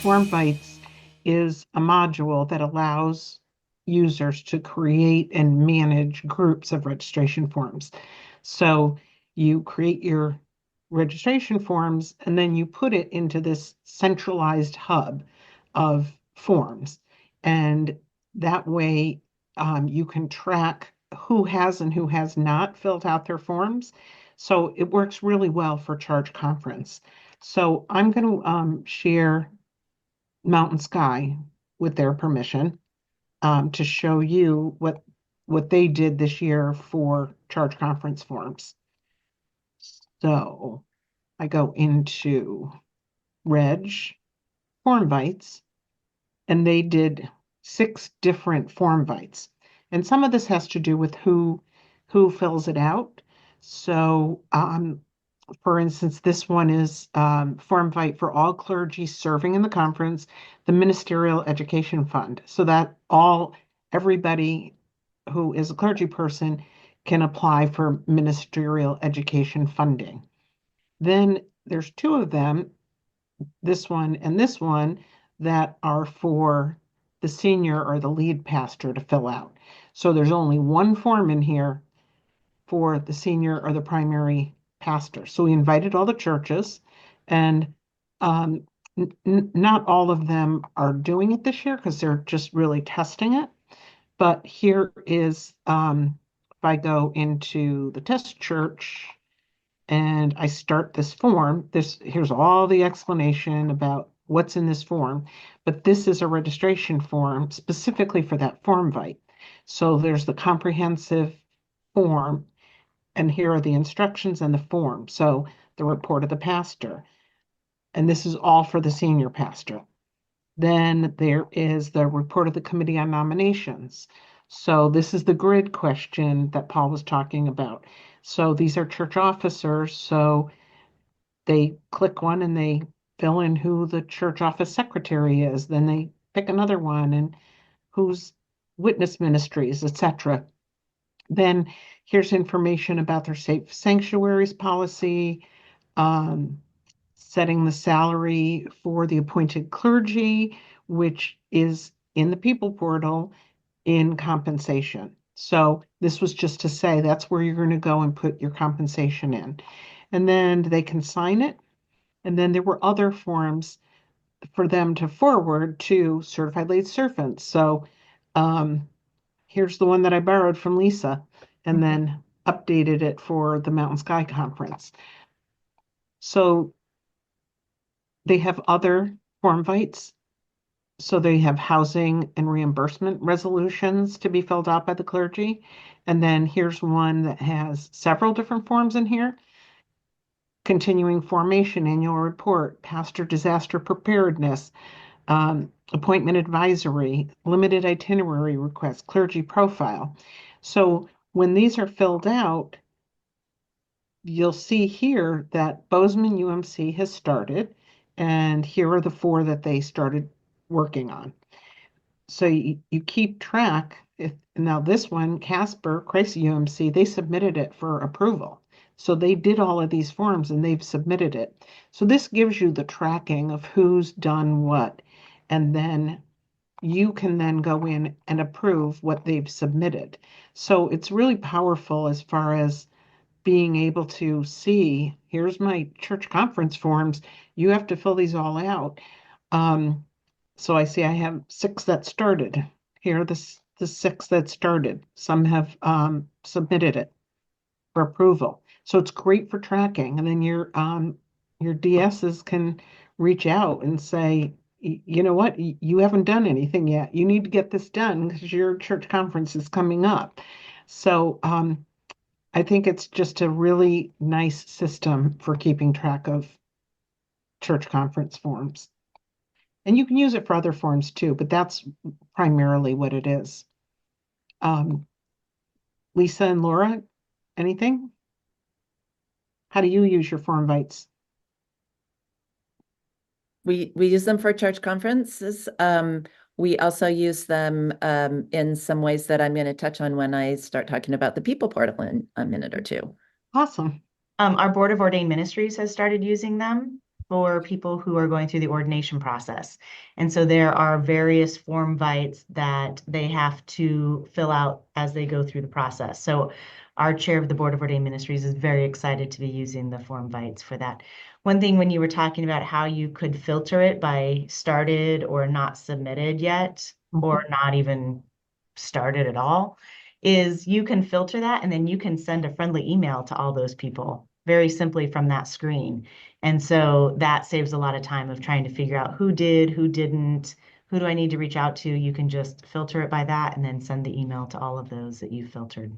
FormVites is a module that allows users to create and manage groups of registration forms. So you create your registration forms and then you put it into this centralized hub of forms. And that way you can track who has and who has not filled out their forms. So it works really well for Charge Conference. So I'm going to share Mountain Sky with their permission to show you what they did this year for Charge Conference forms. So I go into Reg, FormVites, and they did 6 different FormVites. And some of this has to do with who fills it out. So for instance, this one is FormVite for all clergy serving in the conference, the Ministerial Education Fund. So that everybody who is a clergy person can apply for ministerial education funding. Then there's 2 of them, this one and this one, that are for the senior or the lead pastor to fill out. So there's only one form in here for the senior or the primary pastor. So we invited all the churches, and not all of them are doing it this year because they're just really testing it. But here is, if I go into the test church and I start this form, here's all the explanation about what's in this form, but this is a registration form specifically for that FormVite. So there's the comprehensive form, and here are the instructions and the form. So the report of the pastor, and this is all for the senior pastor. Then there is the report of the committee on nominations. So this is the grid question that Paul was talking about. So these are church officers. So they click one and they fill in who the church office secretary is. Then they pick another one and who's witness ministries, etc. Then here's information about their safe sanctuaries policy, setting the salary for the appointed clergy, which is in the people portal in compensation. So this was just to say that's where you're going to go and put your compensation in. And then they can sign it. And then there were other forms for them to forward to certified lay servants. So here's the one that I borrowed from Lisa and then updated it for the Mountain Sky Conference. So they have other FormVites. So they have housing and reimbursement resolutions to be filled out by the clergy. And then here's one that has several different forms in here. Continuing formation, annual report, pastor disaster preparedness, appointment advisory, limited itinerary request, clergy profile. So when these are filled out, you'll see here that Bozeman UMC has started, and here are the 4 that they started working on. So you keep track. Now this one, Casper, Christ UMC, they submitted it for approval. So they did all of these forms and they've submitted it. So this gives you the tracking of who's done what. And then you can then go in and approve what they've submitted. So it's really powerful as far as being able to see, here's my church conference forms. You have to fill these all out. So I see I have 6 that started. Here are the 6 that started. Some have submitted it for approval. So it's great for tracking. And then your DSs can reach out and say, you know what, you haven't done anything yet. You need to get this done because your church conference is coming up. So I think it's just a really nice system for keeping track of church conference forms. And you can use it for other forms too, but that's primarily what it is. Lisa and Laura, anything? How do you use your FormVites? We use them for church conferences. We also use them in some ways that I'm going to touch on when I start talking about the people portal in a minute or two. Awesome. Our Board of Ordained Ministries has started using them. for people who are going through the ordination process. And so there are various FormVites that they have to fill out as they go through the process. So our chair of the Board of Ordained Ministries is very excited to be using the FormVites for that. One thing when you were talking about how you could filter it by started or not submitted yet, or Mhm. not even started at all, is you can filter that and then you can send a friendly email to all those people very simply from that screen. And so that saves a lot of time of trying to figure out who did, who didn't, who do I need to reach out to. You can just filter it by that and then send the email to all of those that you filtered.